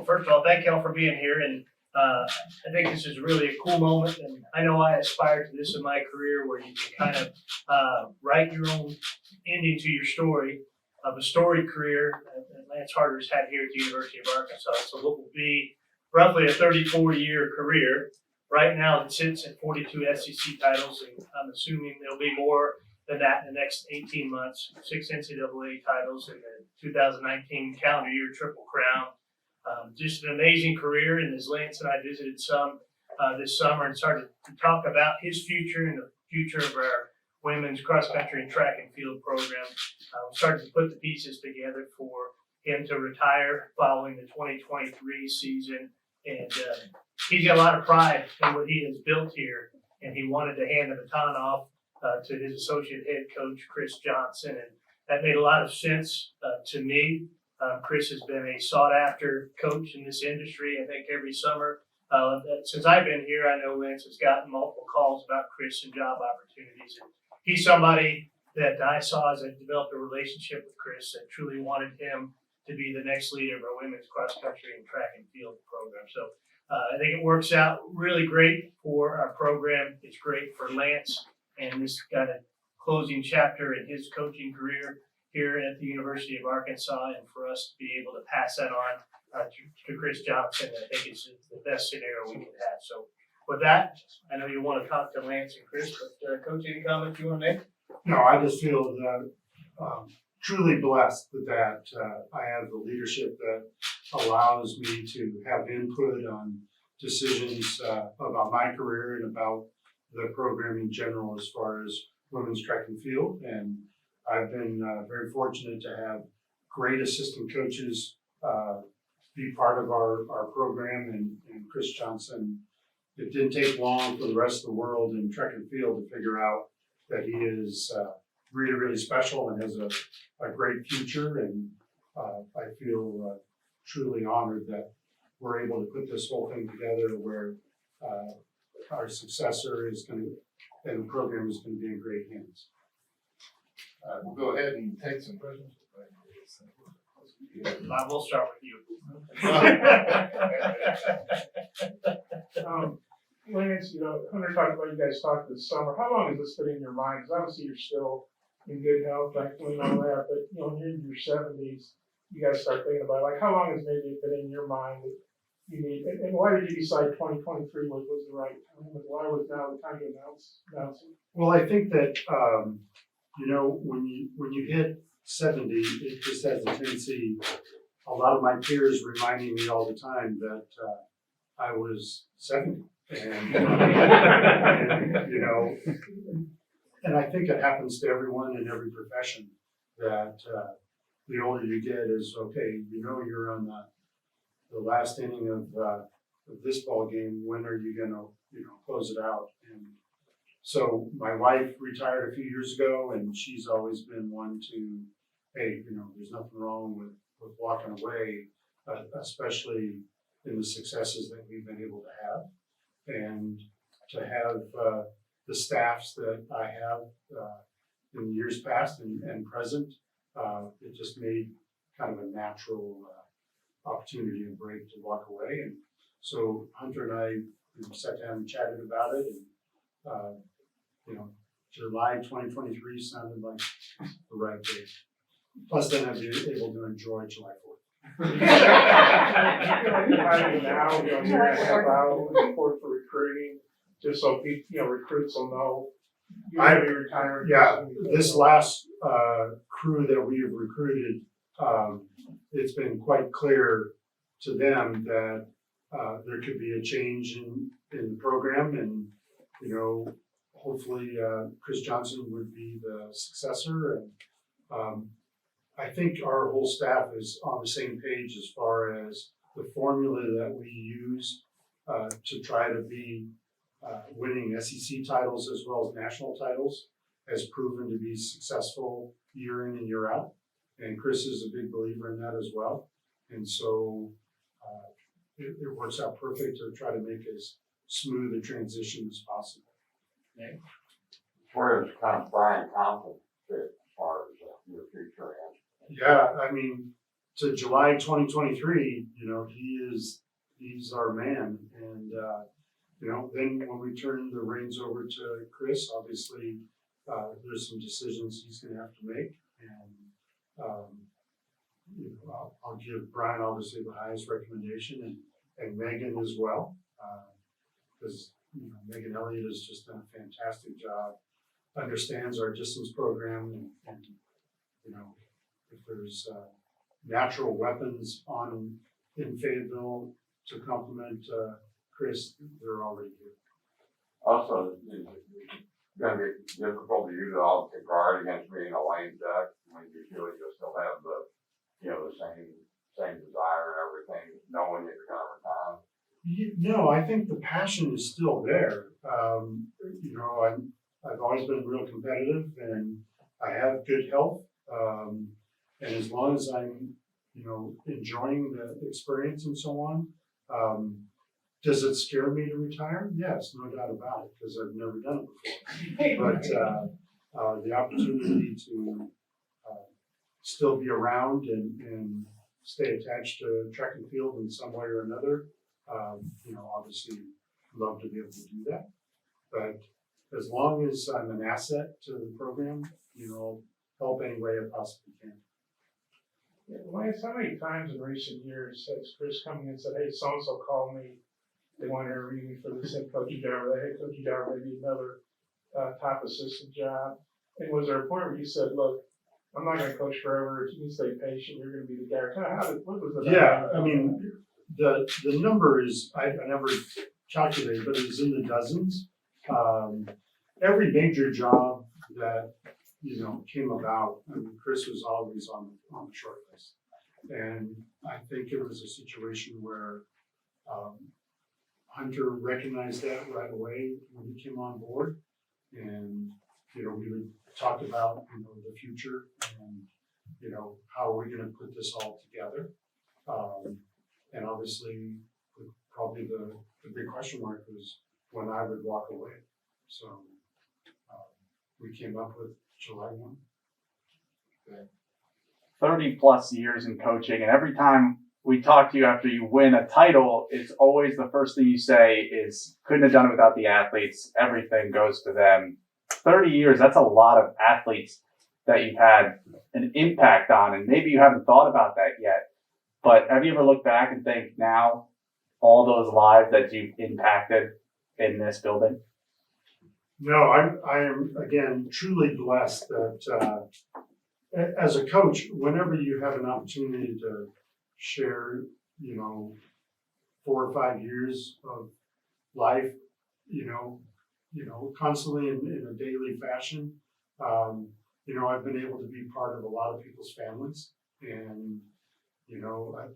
Well, first of all, thank y'all for being here, and I think this is really a cool moment, and I know I aspire to this in my career where you can kind of write your own ending to your story of a storied career that Lance Harter's had here at the University of Arkansas. So what will be roughly a 34-year career. Right now it sits at 42 SEC titles, and I'm assuming there'll be more than that in the next 18 months, 6 NCAA titles in the 2019 calendar year Triple Crown. Just an amazing career, and as Lance and I visited some this summer and started to talk about his future and the future of our women's cross country and track and field program, we started to put the pieces together for him to retire following the 2023 season. And he's got a lot of pride in what he has built here, and he wanted to hand the baton off to his associate head coach, Chris Johnson, and that made a lot of sense to me. Chris has been a sought-after coach in this industry. I think every summer since I've been here, I know Lance has gotten multiple calls about Chris and job opportunities. And he's somebody that I saw as I developed a relationship with Chris that truly wanted him to be the next leader of our women's cross-country and track and field program. So I think it works out really great for our program. It's great for Lance, and this got a closing chapter in his coaching career here at the University of Arkansas, and for us to be able to pass that on to Chris Johnson, I think it's the best scenario we could have. So with that, I know you want to talk to Lance and Chris, but Coach, any comments you want to make? No, I just feel that truly blessed that I have the leadership that allows me to have input on decisions about my career and about the program in general as far as women's track and field. And I've been very fortunate to have great assistant coaches be part of our program, and Chris Johnson. It didn't take long for the rest of the world in track and field to figure out that he is really, really special and has a great future. And I feel truly honored that we're able to put this whole thing together where our successor is going to, and the program is going to be in great hands. We'll go ahead and take some questions. Bob, we'll start with you. Lance, Hunter talked about you guys talked this summer. How long has this been in your mind? Because obviously you're still in good health, thankfully, and all that. But when you're in your 70s, you guys start thinking about it. Like, how long has maybe it been in your mind that you need? And why did you decide 2023 was the right time? Why was now the time to announce it? Well, I think that when you hit 70, it just has a tendency. A lot of my peers reminding me all the time that I was 70, and and I think it happens to everyone in every profession that the older you get is okay. You're on the last inning of this ball game. When are you going to close it out? And so my wife retired a few years ago, and she's always been one to, hey, there's nothing wrong with walking away, especially in the successes that we've been able to have. And to have the staffs that I have in years past and present, it just made kind of a natural opportunity and break to walk away. And so Hunter and I sat down and chatted about it, and July 2023 sounded like the right date. Plus, then I'd be able to enjoy July 4th. Now, you're at support for recruiting, just so recruits will know you're going to be retiring. Yeah, this last crew that we have recruited, it's been quite clear to them that there could be a change in the program, and hopefully Chris Johnson would be the successor. And I think our whole staff is on the same page as far as the formula that we use to try to be winning SEC titles as well as national titles has proven to be successful year in and year out. And Chris is a big believer in that as well. And so it works out perfect to try to make as smooth a transition as possible. Okay. Where is kind of Brian Thompson fit as far as your future is? Yeah, I mean, to July 2023, he's our man. And, then when we turn the reins over to Chris, obviously, there's some decisions he's gonna have to make. And, I'll give Brian obviously the highest recommendation and Megan as well. Because, Megan Elliott has just done a fantastic job, understands our distance program and if there's natural weapons in Fayetteville to complement Chris, they're already here. Also, it's gonna be difficult to use all the guard against being a lame duck when you feel like you'll still have the same desire and everything, knowing that you're gonna retire. No, I think the passion is still there. I've always been real competitive and I have good health. And as long as I'm, enjoying the experience and so on, does it scare me to retire? Yes, no doubt about it, because I've never done it before. But the opportunity to still be around and stay attached to track and field in some way or another, obviously love to be able to do that. But as long as I'm an asset to the program, help any way I possibly can. Yeah, Lance, how many times in recent years has Chris come in and said, hey, so-and-so called me, they want to interview me for this head coaching job, or that head coaching job, or maybe another top assistant job? And was there a point where you said, look, I'm not going to coach forever, you can stay patient, you're going to be the guy? What was the Yeah, I mean, the number is, I never calculated, but it was in the dozens. Every major job that, came about, I mean, Chris was always on the short list. And I think it was a situation where Hunter recognized that right away when he came on board. And, we would talk about, the future and, how are we gonna put this all together? And obviously, probably the big question mark was when I would walk away. So we came up with July 1. 30 plus years in coaching, and every time we talk to you after you win a title, it's always the first thing you say is, couldn't have done it without the athletes. Everything goes to them. 30 years, that's a lot of athletes that you've had an impact on, and maybe you haven't thought about that yet. But have you ever looked back and think now all those lives that you've impacted in this building? No, I am again truly blessed that as a coach, whenever you have an opportunity to share, 4 or 5 years of life, constantly in a daily fashion, I've been able to be part of a lot of people's families, and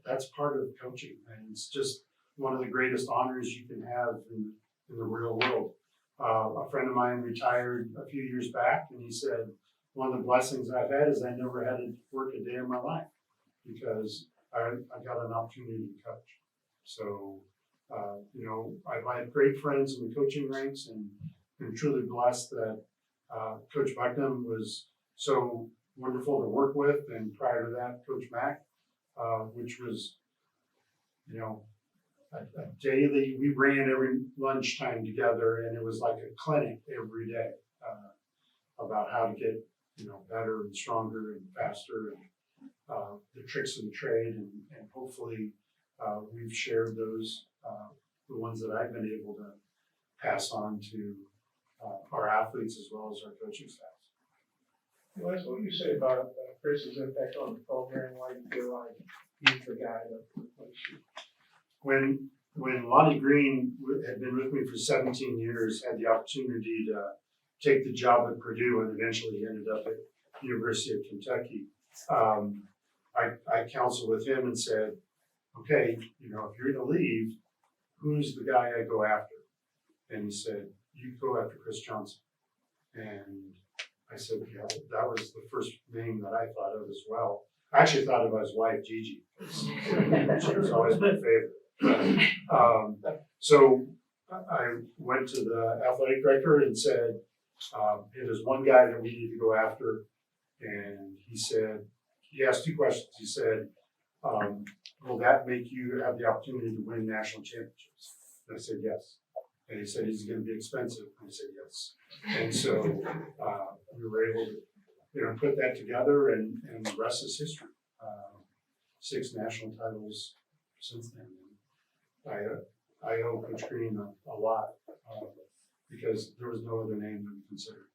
that's part of coaching, and it's just one of the greatest honors you can have in the real world. A friend of mine retired a few years back, and he said, one of the blessings I've had is I never had to work a day in my life because I got an opportunity to coach. So, I've had great friends in the coaching ranks and been truly blessed that Coach Bucknam was so wonderful to work with, and prior to that, Coach Mack, which was, a daily, we ran every lunchtime together, and it was like a clinic every day about how to get, better and stronger and faster, and the tricks of the trade, and hopefully we've shared those, the ones that I've been able to pass on to our athletes as well as our coaching staff. Wes, what do you say about Chris's impact on the program? Why do you feel like he's the guy that replace you? When Lonnie Green had been with me for 17 years, had the opportunity to take the job at Purdue and eventually ended up at University of Kentucky, I counseled with him and said, okay, if you're gonna leave, who's the guy I go after? And he said, you go after Chris Johnson. And I said, yeah, that was the first name that I thought of as well. I actually thought of his wife, Gigi. She was always my favorite. So I went to the athletic director and said, hey, there's one guy that we need to go after. And he asked 2 questions. He said, will that make you have the opportunity to win national championships? And I said, yes. And he said, is it gonna be expensive? And I said, yes. And so, we were able to, put that together and the rest is history. 6 national titles since then. I owe Coach Green a lot, because there was no other name to consider.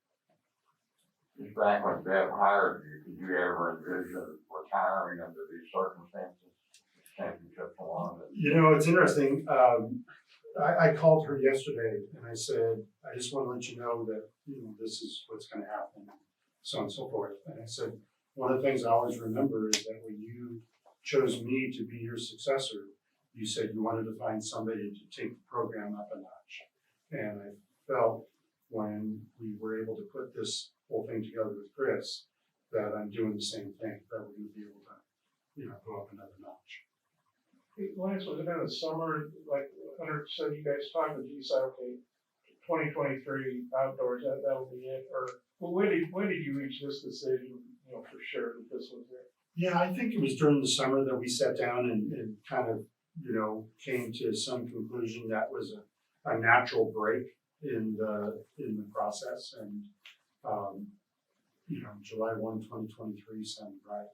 Just back when Dad hired you, did you ever envision retiring under these circumstances? Championships along it? It's interesting. I called her yesterday and I said, I just want to let you know that, this is what's going to happen, so on and so forth. And I said, one of the things I always remember is that when you chose me to be your successor, you said you wanted to find somebody to take the program up a notch. And I felt when we were able to put this whole thing together with Chris, that I'm doing the same thing, that we're going to be able to, go up another notch. Hey, Lance, was it in the summer, like Hunter said, you guys talked with you, said, okay, 2023 outdoors, that will be it, or when did you reach this decision, for sure that this was it? Yeah, I think it was during the summer that we sat down and kind of, came to some conclusion that was a natural break in the process. And, July 1, 2023 sounded right.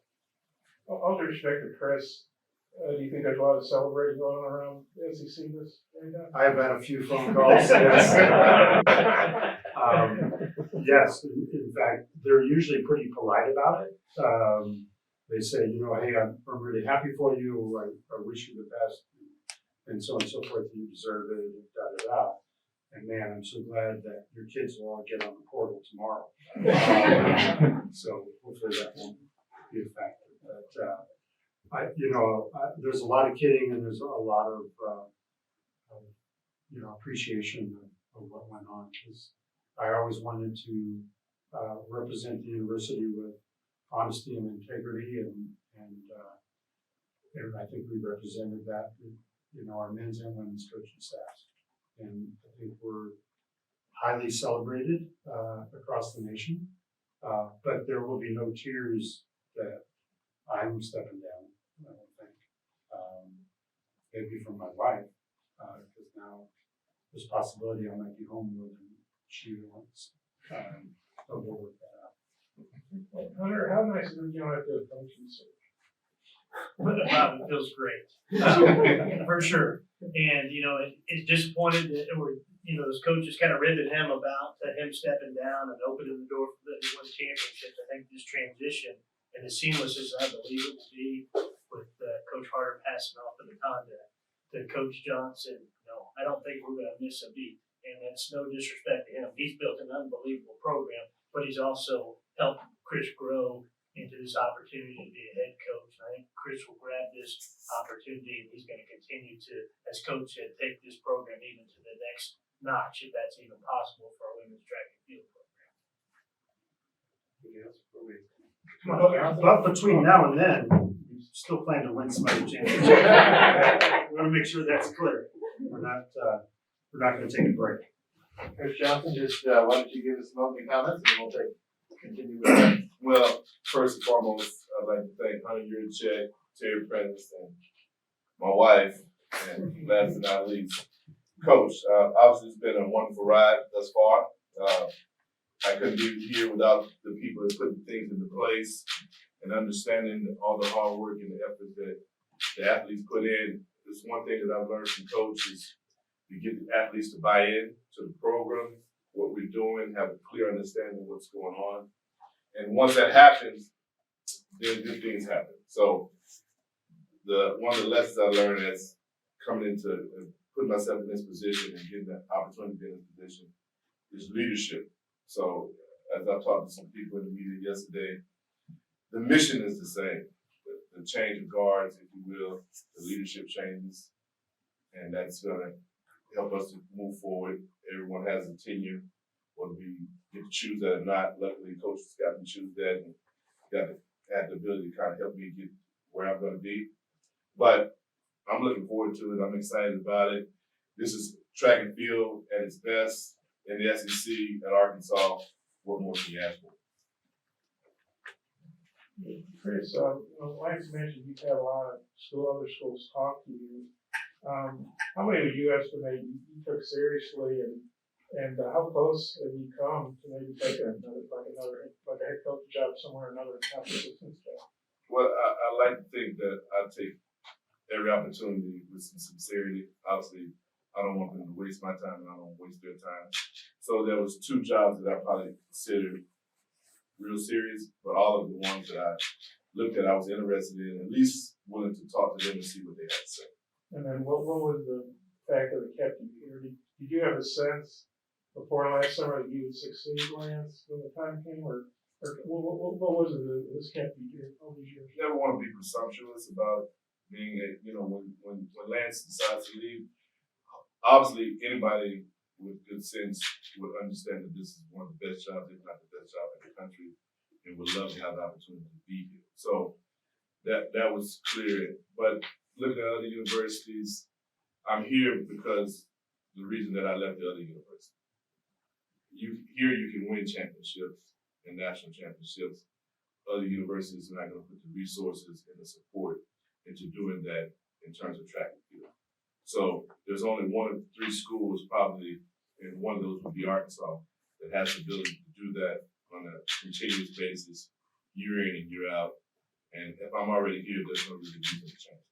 All due respect to Chris, do you think there's a lot of celebrating going on around SEC this right now? I've had a few phone calls. Yes. Yes, in fact, they're usually pretty polite about it. They say, hey, I'm really happy for you. I wish you the best, and so on and so forth. You deserve it, da da da. And man, I'm so glad that your kids will all get on the portal tomorrow. So hopefully that won't be a factor. But there's a lot of kidding and there's a lot of appreciation of what went on, because I always wanted to represent the university with honesty and integrity, and I think we represented that with our men's and women's coaching staffs, and I think we're highly celebrated across the nation. But there will be no tears that I'm stepping down, I don't think. Maybe from my wife, because now there's possibility I might be home more than she wants. But we'll work that out. Hunter, how nice is it you don't have to function search? It feels great, for sure. And, it's disappointed that, those coaches kind of ribbed him about him stepping down and opening the door for the win championships. I think this transition and as seamless as I believe it will be with Coach Harter passing off the baton to Coach Johnson, I don't think we're going to miss a beat. And that's no disrespect to him. He's built an unbelievable program, but he's also helped Chris grow into this opportunity to be a head coach. I think Chris will grab this opportunity and he's going to continue to, as coach said, take this program even to the next notch, if that's even possible for our women's track and field program. But between now and then, we still plan to win some other championships. We want to make sure that's clear. We're not going to take a break. Coach Johnson, just why don't you give us some opening comments and then we'll continue with that. Well, first and foremost, I'd like to thank Hunter Yurichek, Terry Prentice, and my wife, and last but not least, Coach. Obviously, it's been a wonderful ride thus far. I couldn't be here without the people that put things into place and understanding all the hard work and the effort that the athletes put in. It's one thing that I've learned from Coach is to get the athletes to buy in to the program, what we're doing, have a clear understanding of what's going on. And once that happens, then good things happen. So one of the lessons I learned is coming into putting myself in this position and getting the opportunity to be in this position is leadership. So as I talked to some people in the media yesterday, the mission is the same. The change of guards, if you will, the leadership changes, and that's going to help us to move forward. Everyone has a tenure, whether we get to choose that or not. Luckily, coaches got to choose that and got to have the ability to kind of help me get where I'm going to be. But I'm looking forward to it. I'm excited about it. This is track and field at its best in the SEC at Arkansas. What more can you ask for? Chris, Lance mentioned you've had a lot of other schools talk to you. How many would you estimate you took seriously, and how close have you come to maybe taking another head coach job somewhere, another top assistant job? Well, I like to think that I take every opportunity with some sincerity. Obviously, I don't want them to waste my time, and I don't waste their time. So there was 2 jobs that I probably considered real serious, but all of the ones that I looked at, I was interested in, at least willing to talk to them and see what they had to say. And then what was the factor that kept you here? Did you have a sense before last summer that you would succeed, Lance, when the time came, or what was it that has kept you here all these years? You never want to be presumptuous about being when Lance decides to leave, obviously anybody with good sense would understand that this is one of the best jobs, if not the best job in the country, and would love to have the opportunity to be here. So that was clear. But looking at other universities, I'm here because the reason that I left the other university. You can win championships and national championships. Other universities are not going to put the resources and the support into doing that in terms of track and field. So there's only 1 of 3 schools probably, and one of those would be Arkansas, that has the ability to do that on a continuous basis, year in and year out. And if I'm already here, there's no reason to change that.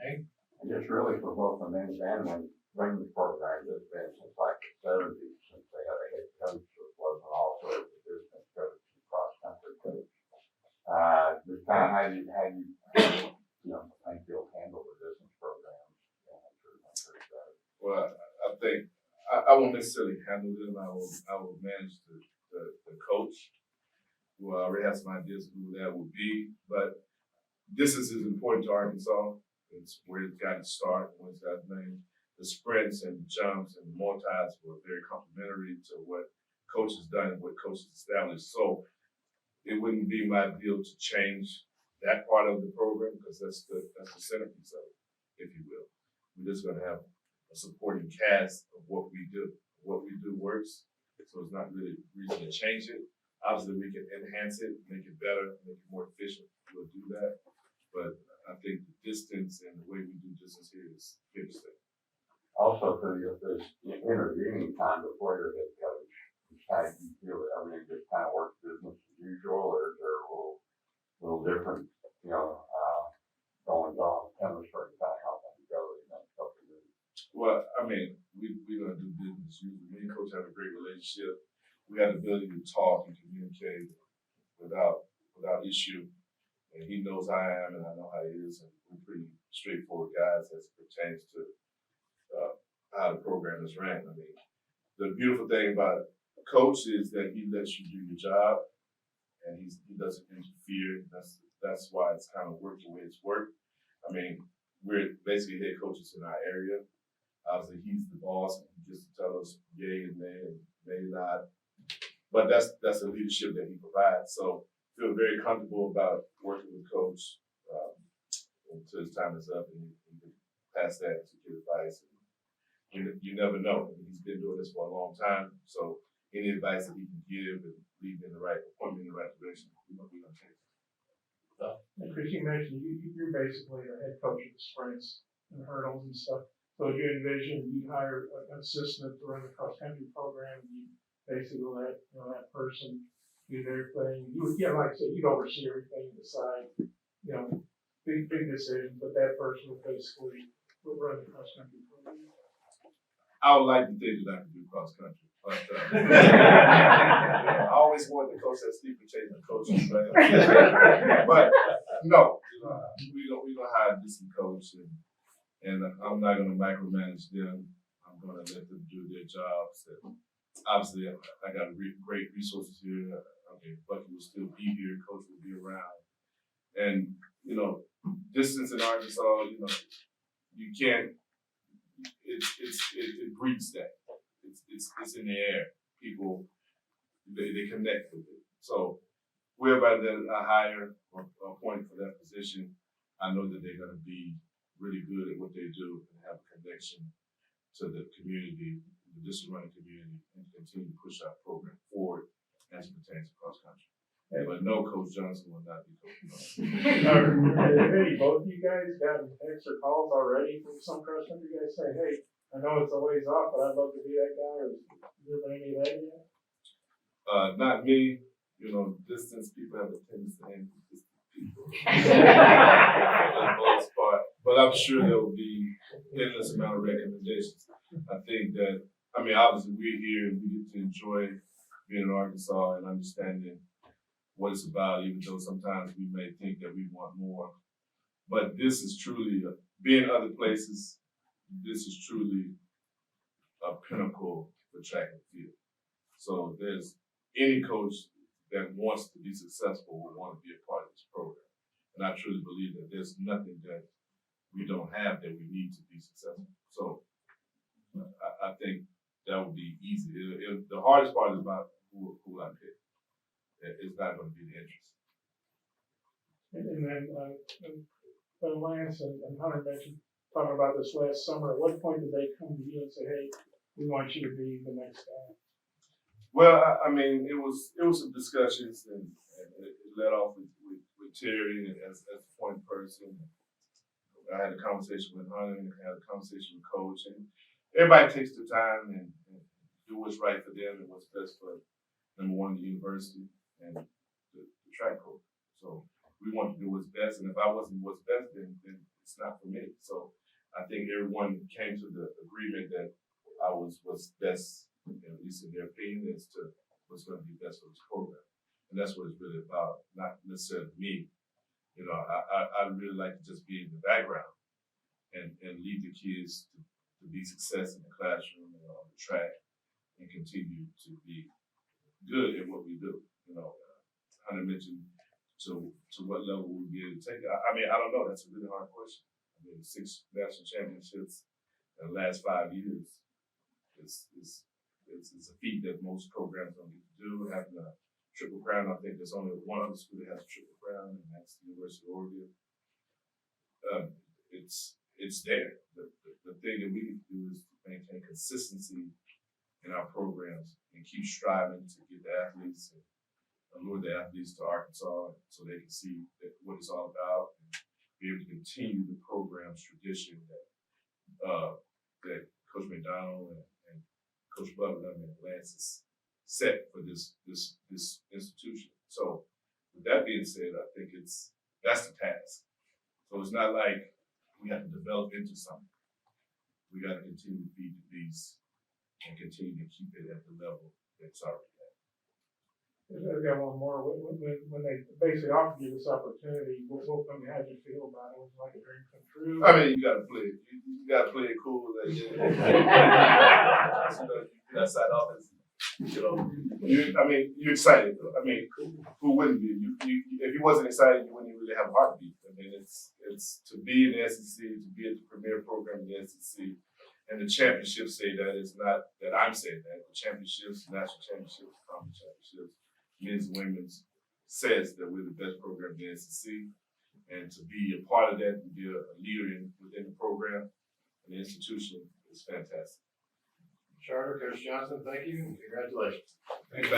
I guess really for both the men's and women's programs, it's been since like the 70s, since they had a head coach that wasn't also a distance coach and cross-country coach. Just kind of how you think you'll handle the distance programs. Well, I think I won't necessarily handle them. I will manage the coach. Well, I already have some ideas of who that would be, but distance is important to Arkansas. It's where it's got to start, when it's got to name. The sprints and jumps and multis were very complementary to what coach has done and what coach has established. So it wouldn't be my deal to change that part of the program, because that's the centerpiece of it, if you will. We're just going to have a supporting cast of what we do. What we do works, so it's not really reason to change it. Obviously, we can enhance it, make it better, make it more efficient. We'll do that. But I think the distance and the way we do business here is here to stay. Also, for this intervening time before your head coach, how do you feel that everything just kind of works business as usual, or is there a little different, goings on, chemistry, kind of how things go in the next couple of years? Well, I mean, we're going to do business as usual. Me and Coach have a great relationship. We have the ability to talk and communicate without issue. And he knows how I am, and I know how he is, and we're pretty straightforward guys as it pertains to how the program is ran. I mean, the beautiful thing about a coach is that he lets you do your job, and he doesn't interfere. That's why it's kind of worked the way it's worked. I mean, we're basically head coaches in our area. Obviously, he's the boss, and he gets to tell us yay and nay and maybe not. But that's the leadership that he provides. So I feel very comfortable about working with Coach until his time is up, and you can pass that to give advice. And you never know. I mean, he's been doing this for a long time, so any advice that he can give and lead in the right, point me in the right direction, we're going to take. And Chris, you mentioned you're basically the head coach of the sprints and hurdles and stuff. So you envision you'd hire an assistant to run the cross country program, and you basically let that person do their thing. You would, like I said, you'd oversee everything, decide, big decisions, but that person would basically run the cross country program. I would like to think that I could do cross country, but I always wanted to coach that steeplechasing coaches, but no, we gonna hire a decent coach, and I'm not gonna micromanage them. I'm gonna let them do their jobs. And obviously, I got great resources here. Okay, Bucky will still be here. Coach will be around, and distance in Arkansas, you can't. It breeds that. It's in the air. People they connect with it. So whoever that I hire or appoint for that position, I know that they're going to be really good at what they do and have a connection to the community, the district running community, and continue to push our program forward as it pertains to cross country. But no, Coach Johnson will not be Coach Johnson. Hey, both of you guys got texts or calls already from some cross country guys say, hey, I know it's a ways off, but I'd love to be that guy, or is there any of that yet? Not me. You know, distance people have a tendency to hang with distant people. For the most part. But I'm sure there will be endless amount of recommendations. I think that, I mean, obviously we're here and we get to enjoy being in Arkansas and understanding what it's about, even though sometimes we may think that we want more. But this is truly, being other places, this is truly a pinnacle for track and field. So there's any coach that wants to be successful will want to be a part of this program. And I truly believe that there's nothing that we don't have that we need to be successful. So I think that would be easy. The hardest part is about who I pick. It's not going to be the interest. And then, Lance and Hunter mentioned, talking about this last summer, at what point did they come to you and say, hey, we want you to be the next guy? Well, I mean, it was some discussions, and it led off with Terry as the point person. I had a conversation with Hunter and I had a conversation with Coach, and everybody takes their time and do what's right for them and what's best for number one, the university and the track coach. So we want to do what's best, and if I wasn't what's best, then it's not for me. So I think everyone came to the agreement that I was what's best, at least in their opinion, as to what's going to be best for this program. And that's what it's really about, not necessarily me. You know, I really like to just be in the background and lead the kids to be success in the classroom and on the track and continue to be good at what we do. You know, Hunter mentioned to what level we'll be able to take it. I mean, I don't know. That's a really hard question. I mean, 6 national championships in the last 5 years it's a feat that most programs don't get to do. Having a triple crown, I think there's only one other school that has a triple crown, and that's the University of Oregon. It's there. The thing that we need to do is maintain consistency in our programs and keep striving to get the athletes and allure the athletes to Arkansas so they can see what it's all about and be able to continue the program's tradition that Coach McDonald and Coach Butler and Lance has set for this institution. So with that being said, I think that's the task. So it's not like we have to develop into something. We got to continue to feed the beast and continue to keep it at the level that's already at. I got one more. When they basically offered you this opportunity, I mean, how did you feel about it? Was it like a dream come true? I mean, you got to play it. You got to play it cool. Like, you get outside office. You know, you're excited. I mean, who wouldn't be? If you wasn't excited, you wouldn't really have a heartbeat. I mean, it's to be in the SEC, to be at the premier program in the SEC, and the championships say that. It's not that I'm saying that. The championships, national championships, conference championships, men's and women's, says that we're the best program in the SEC, and to be a part of that, to be a leader within the program and the institution is fantastic. Charter, Coach Johnson, thank you, and congratulations. Thank you.